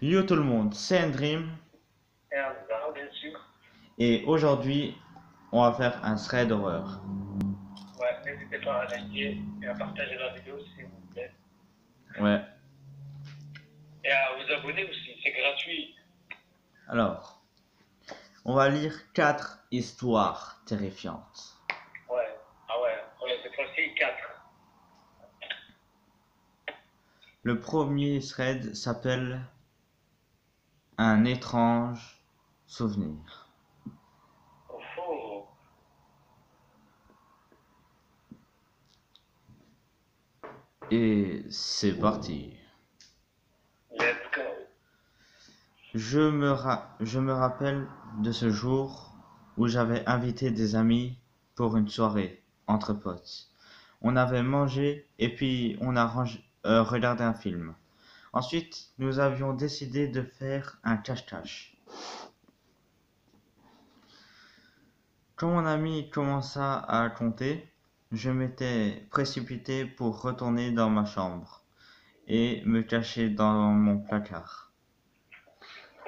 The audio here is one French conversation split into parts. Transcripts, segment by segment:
Yo tout le monde, c'est Dream Et un bar, bien sûr. et aujourd'hui on va faire un thread d'horreur. Ouais, n'hésitez pas à liker et à partager la vidéo s'il vous plaît. Ouais, Et à vous abonner aussi, c'est gratuit. alors on va lire 4 histoires terrifiantes. Ouais, ah ouais, cette fois-ci 4. Le premier thread s'appelle Un étrange souvenir. Oh, oh. Et c'est parti. Let's go. Je me rappelle de ce jour où j'avais invité des amis pour une soirée entre potes. On avait mangé et puis on a regardé un film. Ensuite, nous avions décidé de faire un cache-cache. Quand mon ami commença à compter, je m'étais précipité pour retourner dans ma chambre et me cacher dans mon placard.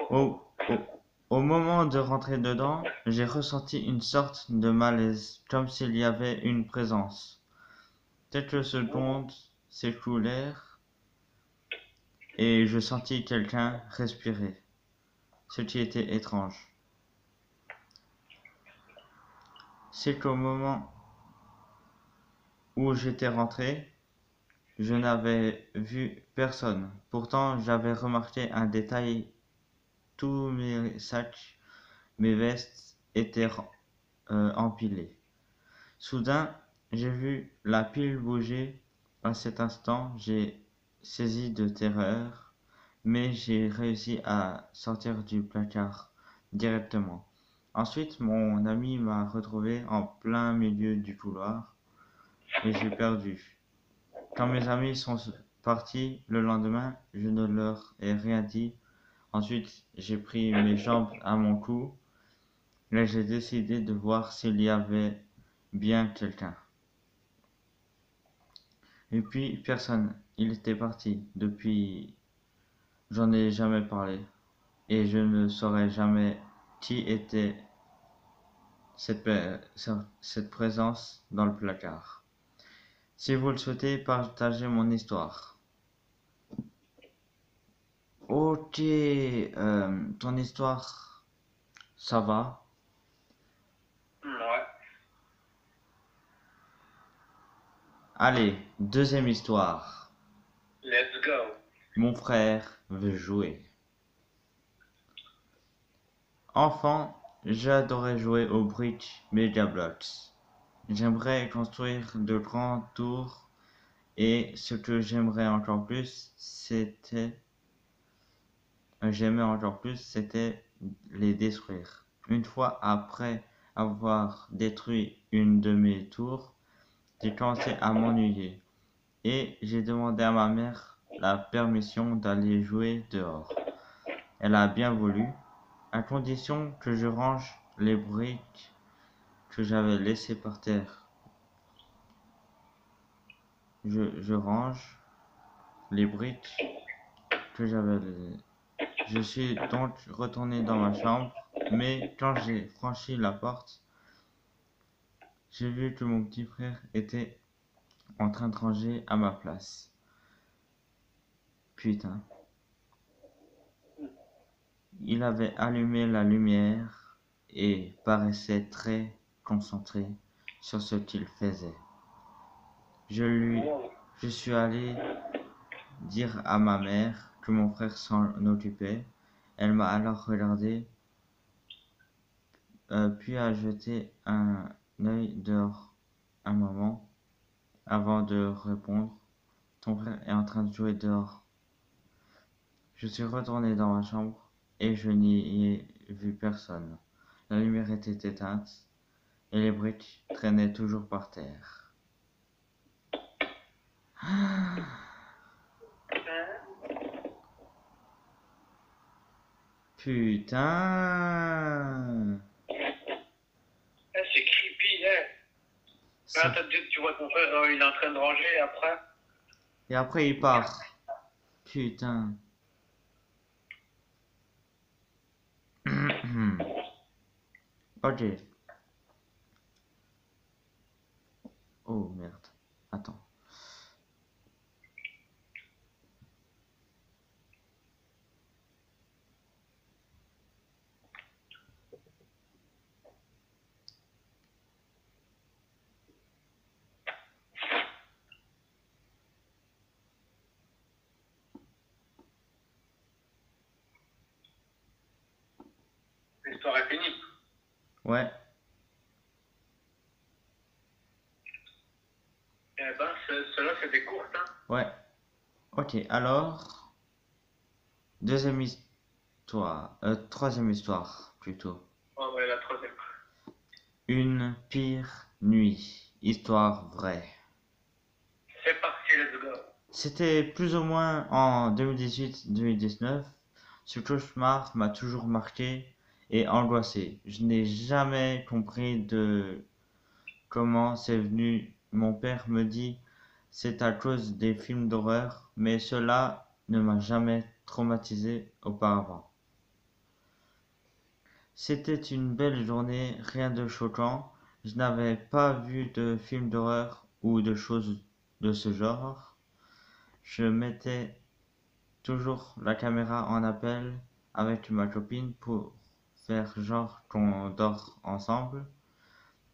Au, au, au moment de rentrer dedans, j'ai ressenti une sorte de malaise, comme s'il y avait une présence. Quelques secondes s'écoulèrent et je sentis quelqu'un respirer, ce qui était étrange. C'est qu'au moment où j'étais rentré, je n'avais vu personne. Pourtant, j'avais remarqué un détail, tous mes sacs, mes vestes étaient empilés. Soudain, j'ai vu la pile bouger. À cet instant, j'ai saisi de terreur, mais j'ai réussi à sortir du placard directement. Ensuite, mon ami m'a retrouvé en plein milieu du couloir et j'ai perdu. Quand mes amis sont partis le lendemain, je ne leur ai rien dit. Ensuite, j'ai pris mes jambes à mon cou et j'ai décidé de voir s'il y avait bien quelqu'un. Et puis, personne. Il était parti. Depuis, j'en ai jamais parlé. Et je ne saurais jamais qui était cette présence dans le placard. Si vous le souhaitez, partagez mon histoire. Ok, ton histoire, ça va. Ouais, Allez, deuxième histoire. let's go. Mon frère veut jouer. Enfant, j'adorais jouer au Brick Mega Blocks. J'aimerais construire de grands tours et ce que j'aimais encore plus, c'était les détruire. Une fois après avoir détruit une de mes tours, j'ai commencé à m'ennuyer et j'ai demandé à ma mère la permission d'aller jouer dehors. Elle a bien voulu, à condition que je range les briques que j'avais laissées par terre. Je range les briques que j'avais. Je suis donc retourné dans ma chambre, mais quand j'ai franchi la porte, j'ai vu que mon petit frère était en train de ranger à ma place. Putain. Il avait allumé la lumière et paraissait très concentré sur ce qu'il faisait. Je lui, Oh. je suis allé dire à ma mère que mon frère s'en occupait. Elle m'a alors regardé, puis a jeté un œil dehors un moment avant de répondre. Ton frère est en train de jouer dehors. Je suis retourné dans ma chambre et je n'y ai vu personne. La lumière était éteinte et les briques traînaient toujours par terre. Putain! C'est creepy, hein. Là, C'est- tu vois ton frère, il est en train de ranger après. Et après il part. Putain. Ok. Oh merde. Attends. L'histoire est pénible. Ouais. Eh ben, cela, c'était courte, hein. Ouais. Ok. Alors, deuxième histoire. Troisième histoire, plutôt. Oh, ouais, la troisième. Une pire nuit. Histoire vraie. C'est parti, let's go. C'était plus ou moins en 2018-2019. Ce cauchemar m'a toujours marqué et angoissé. Je n'ai jamais compris de comment c'est venu. Mon père me dit c'est à cause des films d'horreur, mais cela ne m'a jamais traumatisé auparavant. C'était une belle journée, rien de choquant. Je n'avais pas vu de film d'horreur ou de choses de ce genre. Je mettais toujours la caméra en appel avec ma copine pour faire genre qu'on dort ensemble.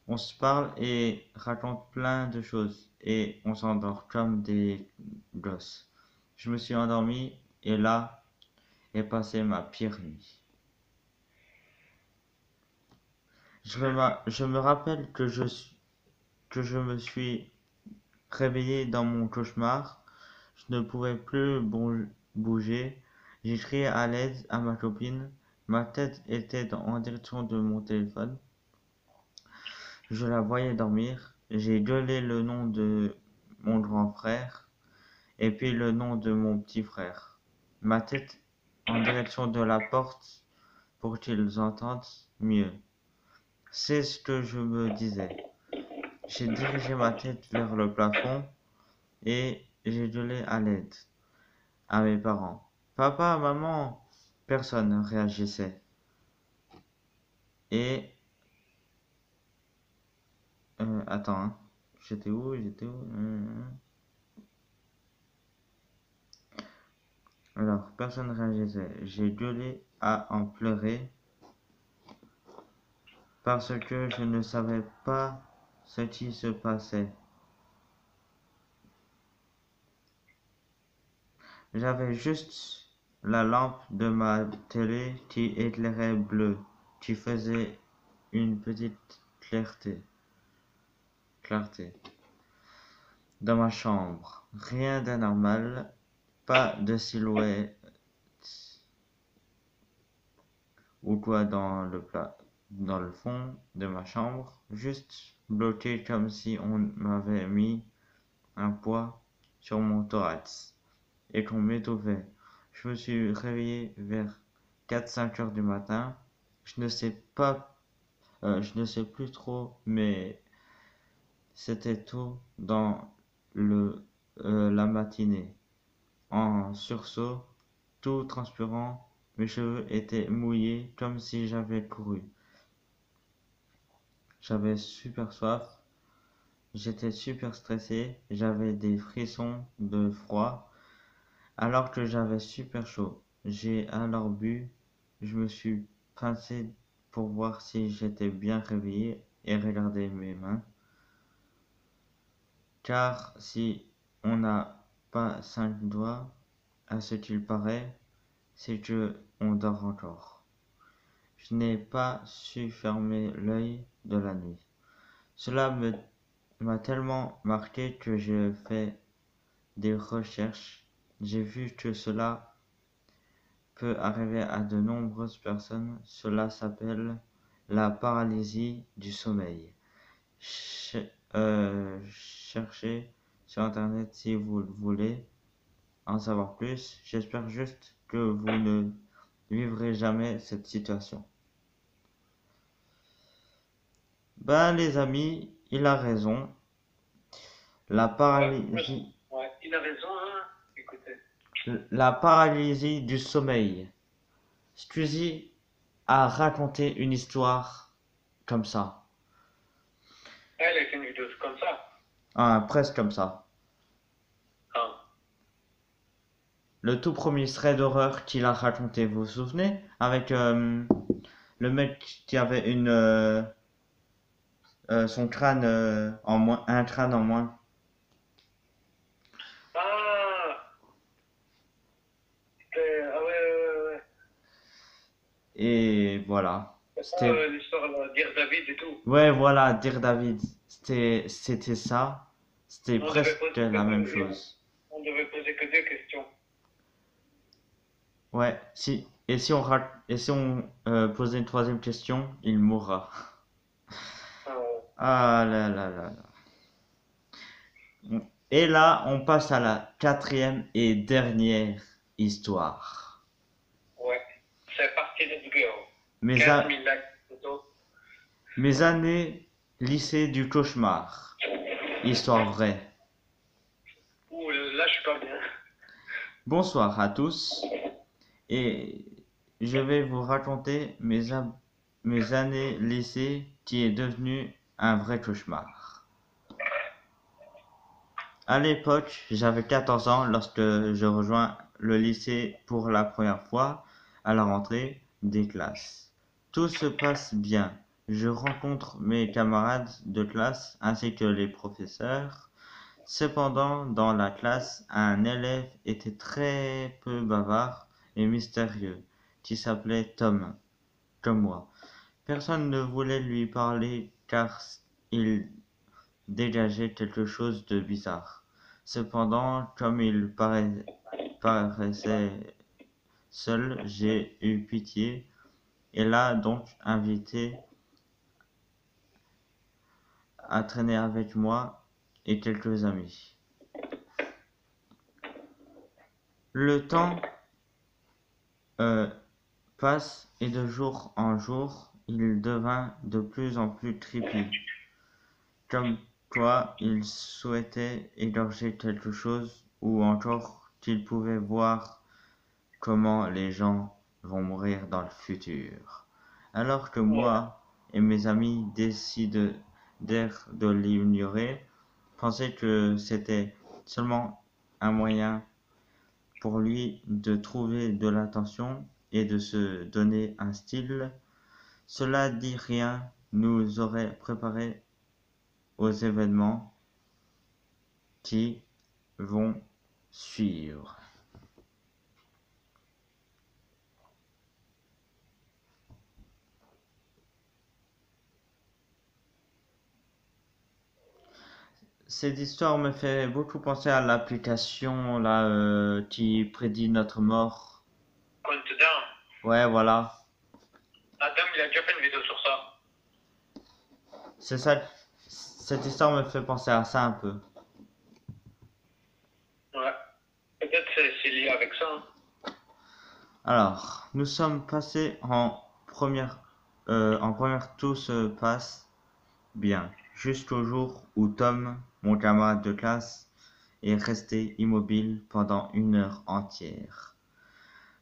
On se parle et raconte plein de choses et on s'endort comme des gosses. Je me suis endormi et là est passée ma pire nuit. Je me rappelle que je me suis réveillé dans mon cauchemar. Je ne pouvais plus bouger. J'ai crié à l'aide à ma copine. Ma tête était en direction de mon téléphone. Je la voyais dormir. J'ai gueulé le nom de mon grand frère et puis le nom de mon petit frère. Ma tête en direction de la porte pour qu'ils entendent mieux. C'est ce que je me disais. J'ai dirigé ma tête vers le plafond et j'ai gueulé à l'aide à mes parents. Papa, maman, personne ne réagissait. Et attends, hein. J'étais où? Alors, personne ne réagissait. J'ai gueulé à en pleurer parce que je ne savais pas ce qui se passait. J'avais juste la lampe de ma télé qui éclairait bleu, qui faisait une petite clarté dans ma chambre. Rien d'anormal, pas de silhouette ou quoi dans le fond de ma chambre, juste bloqué comme si on m'avait mis un poids sur mon thorax et qu'on m'étouffait. Je me suis réveillé vers 4-5 heures du matin. Je ne sais pas, je ne sais plus trop, mais c'était tôt dans la matinée. En sursaut, tout transpirant, mes cheveux étaient mouillés comme si j'avais couru. J'avais super soif, j'étais super stressé, j'avais des frissons de froid, alors que j'avais super chaud. J'ai alors bu, je me suis pincé pour voir si j'étais bien réveillé et regardé mes mains. Car si on n'a pas 5 doigts, à ce qu'il paraît, c'est que on dort encore. Je n'ai pas su fermer l'œil de la nuit. Cela m'a tellement marqué que j'ai fait des recherches. J'ai vu que cela peut arriver à de nombreuses personnes. Cela s'appelle la paralysie du sommeil. Cherchez sur internet si vous le voulez en savoir plus. J'espère juste que vous ne vivrez jamais cette situation. Ben les amis, il a raison. La paralysie, Ouais, il a raison, hein. Écoutez. la paralysie du sommeil. Squeezie a raconté une histoire comme ça. Elle a fait une vidéo comme ça. Ah, presque comme ça. Ah. Le tout premier thread d'horreur qu'il a raconté, vous vous souvenez? Avec le mec qui avait son crâne en moins, un crâne en moins. Ah, ah ouais. Et voilà. C'est pas C'était, l'histoire de dire David et tout. ouais, voilà, Dear David. C'était ça. C'était On devait presque poser la même que, chose. on devait poser que 2 questions. Ouais, et si on posait une troisième question, il mourra. Ah, Ah là là là là. Et là, on passe à la quatrième et dernière histoire. ouais. C'est parti, let's go. Mes, 15 a- 000 likes photo. mes années lycée du cauchemar. Histoire vraie. Ouh, là, je suis pas bien. Bonsoir à tous. Et je vais vous raconter mes années lycée qui est devenu un vrai cauchemar. À l'époque, j'avais 14 ans lorsque je rejoins le lycée pour la première fois à la rentrée des classes. Tout se passe bien. Je rencontre mes camarades de classe ainsi que les professeurs. Cependant, dans la classe, un élève était très peu bavard et mystérieux, qui s'appelait Tom, comme moi. Personne ne voulait lui parler car il dégageait quelque chose de bizarre. Cependant, comme il paraissait seul, j'ai eu pitié et l'a donc invité à traîner avec moi et quelques amis. Le temps euh, passe et de jour en jour, il devint de plus en plus creepy. Comme quoi, il souhaitait égorger quelque chose ou encore qu'il pouvait voir comment les gens vont mourir dans le futur. Alors que Ouais. moi et mes amis décidèrent de l'ignorer, pensaient que c'était seulement un moyen pour lui de trouver de l'attention et de se donner un style. Cela dit rien nous aurait préparé aux événements qui vont suivre. Cette histoire me fait beaucoup penser à l'application là qui prédit notre mort. Countdown. Ouais, voilà. Adam, il a déjà fait une vidéo sur ça. C'est ça. Cette histoire me fait penser à ça un peu. Ouais. Peut-être c'est lié avec ça. Hein. Alors, nous sommes passés en première, tout se passe bien, jusqu'au jour où Tom, mon camarade de classe, est resté immobile pendant 1 heure entière,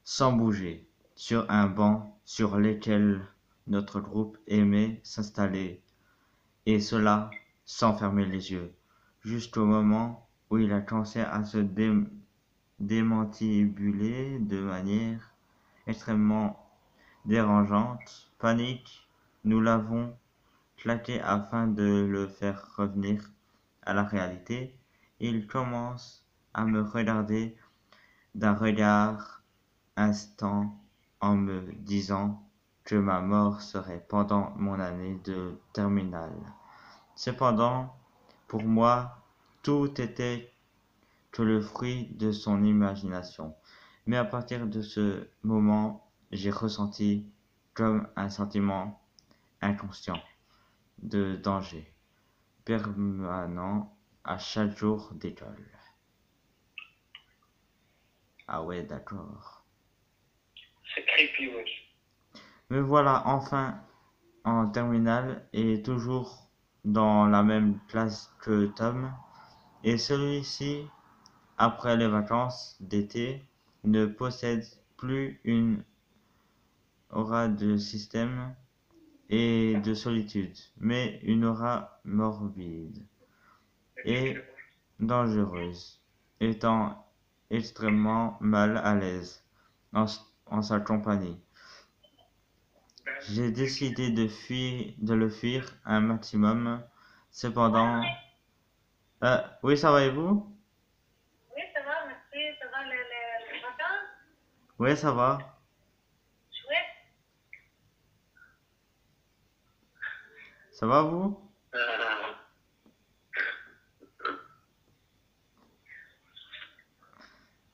sans bouger, sur un banc sur lequel notre groupe aimait s'installer, et cela sans fermer les yeux, jusqu'au moment où il a commencé à se démantibuler de manière extrêmement dérangeante. Panique, nous l'avons claqué afin de le faire revenir à la réalité. Il commence à me regarder d'un regard instant en me disant que ma mort serait pendant mon année de terminale. Cependant, pour moi, tout était que le fruit de son imagination. Mais à partir de ce moment, j'ai ressenti comme un sentiment inconscient de danger permanent à chaque jour d'école. Ah ouais, d'accord. C'est creepy, wesh. Me voilà enfin en terminale et toujours dans la même classe que Tom. Et celui-ci, après les vacances d'été, ne possède plus une aura de système et de solitude, mais une aura morbide et dangereuse, étant extrêmement mal à l'aise en sa compagnie. J'ai décidé de le fuir un maximum. Cependant, oui, ça va et vous? Oui, ça va, merci. Ça va les vacances? Oui, ça va. Chouette. Ça va vous?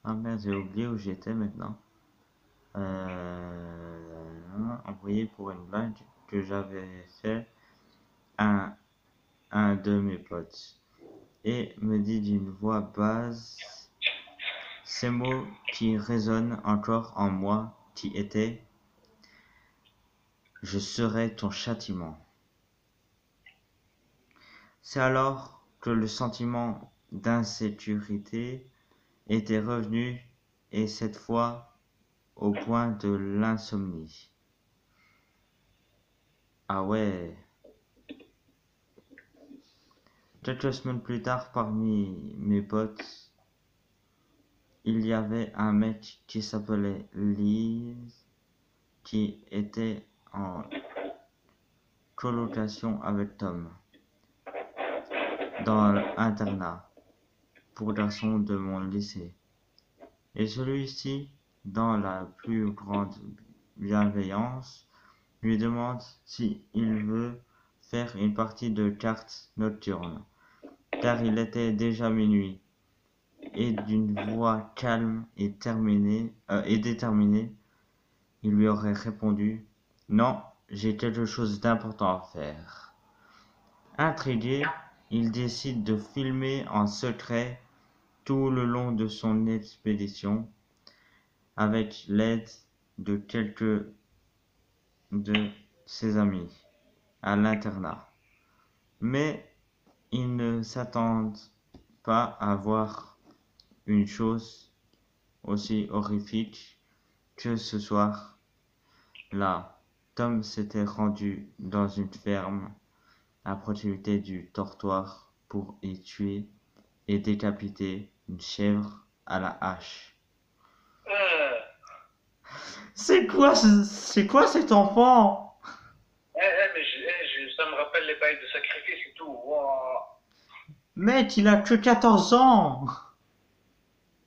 Ah merde, j'ai oublié où j'étais maintenant. Envoyé pour une blague que j'avais fait à un de mes potes. Et me dit d'une voix basse ces mots qui résonnent encore en moi, qui étaient: je serai ton châtiment. C'est alors que le sentiment d'insécurité était revenu, et cette fois au point de l'insomnie. Ah ouais. Quelques semaines plus tard, parmi mes potes, il y avait un mec qui s'appelait Lise, qui était en colocation avec Tom, dans l'internat pour garçons de mon lycée. Et celui-ci, dans la plus grande bienveillance, lui demande si il veut faire une partie de cartes nocturnes, car il était déjà minuit, et d'une voix calme et déterminée, il lui aurait répondu: non, j'ai quelque chose d'important à faire. Intrigué, il décide de filmer en secret tout le long de son expédition, avec l'aide de quelques de ses amis à l'internat. Mais ils ne s'attendent pas à voir une chose aussi horrifique que ce soir-là. Tom s'était rendu dans une ferme à proximité du dortoir pour y tuer et décapiter une chèvre à la hache. C'est quoi cet enfant? Mais ça me rappelle les bails de sacrifice et tout. Wow. Mec, il a que 14 ans.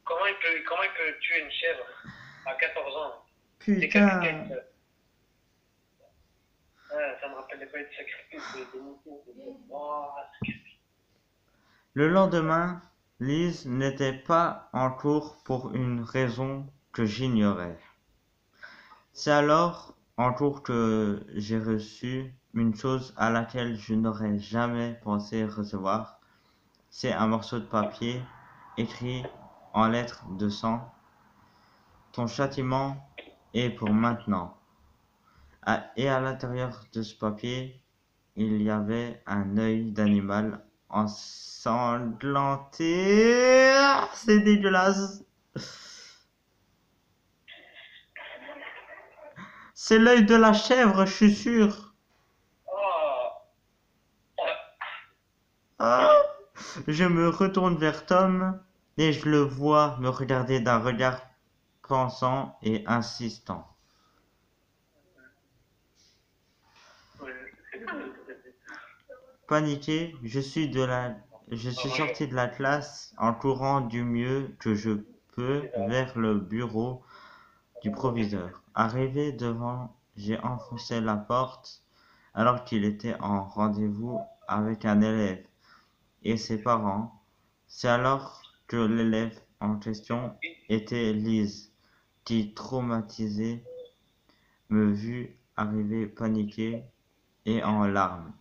Comment il peut tuer une chèvre à 14 ans? Putain. Ça me rappelle les bails de sacrifice, des moutons. Wow. Le lendemain, Lise n'était pas en cours pour une raison que j'ignorais. C'est alors en cours que j'ai reçu une chose à laquelle je n'aurais jamais pensé recevoir. C'est un morceau de papier écrit en lettres de sang: ton châtiment est pour maintenant. Et à l'intérieur de ce papier, il y avait un œil d'animal ensanglanté. C'est dégueulasse. C'est l'œil de la chèvre, je suis sûr. Ah. Je me retourne vers Tom et je le vois me regarder d'un regard pensant et insistant. Paniqué, je suis sorti de la classe en courant du mieux que je peux vers le bureau du proviseur. Arrivé devant, j'ai enfoncé la porte alors qu'il était en rendez-vous avec un élève et ses parents. C'est alors que l'élève en question était Lise, qui, traumatisée, me vit arriver paniqué et en larmes,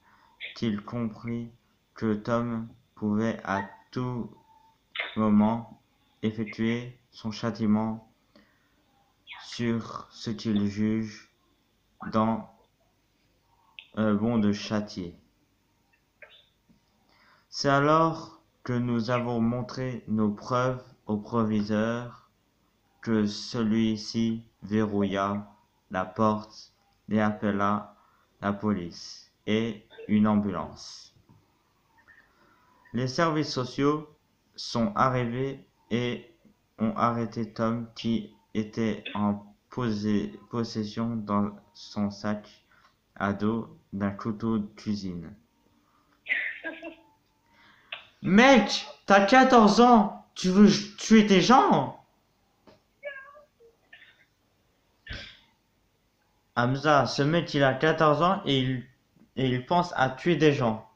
qu'il comprit que Tom pouvait à tout moment effectuer son châtiment sur ce qu'il juge bon de châtier. C'est alors que nous avons montré nos preuves au proviseur, que celui-ci verrouilla la porte et appela la police et une ambulance. Les services sociaux sont arrivés et ont arrêté Tom qui était en possession dans son sac à dos d'un couteau de cuisine. Mec, t'as 14 ans, tu veux tuer des gens? Hamza, ce mec il a 14 ans et il pense à tuer des gens.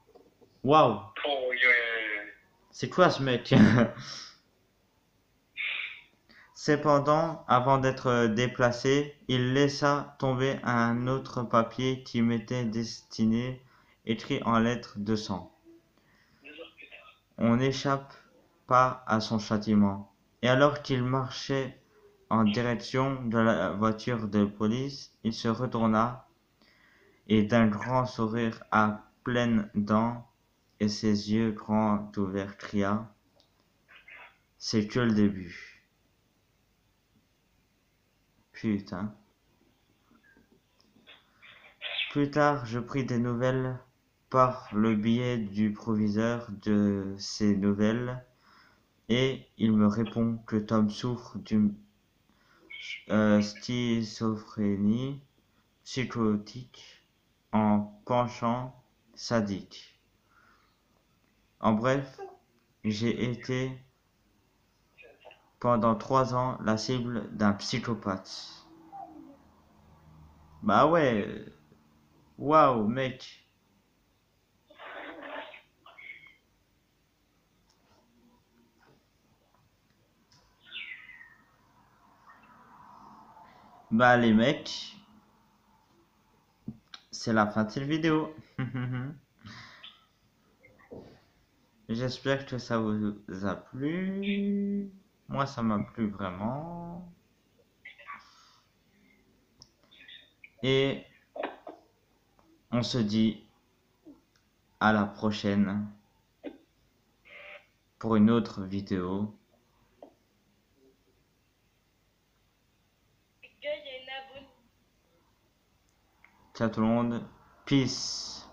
Waouh, Oh, c'est quoi ce mec? Cependant, avant d'être déplacé, il laissa tomber un autre papier qui m'était destiné, écrit en lettres de sang. 2 heures plus tard. On n'échappe pas à son châtiment. Et alors qu'il marchait en direction de la voiture de police, il se retourna et d'un grand sourire à pleines dents et ses yeux grands ouverts cria: c'est que le début. Putain. Plus tard, je pris des nouvelles par le biais du proviseur de ces nouvelles et il me répond que Tom souffre d'une schizophrénie psychotique en penchant sadique. En bref, j'ai été pendant 3 ans la cible d'un psychopathe. Bah ouais, waouh mec. Bah les mecs, c'est la fin de cette vidéo. J'espère que ça vous a plu. Moi, ça m'a plu vraiment. Et on se dit à la prochaine pour une autre vidéo. Ciao tout le monde. Peace.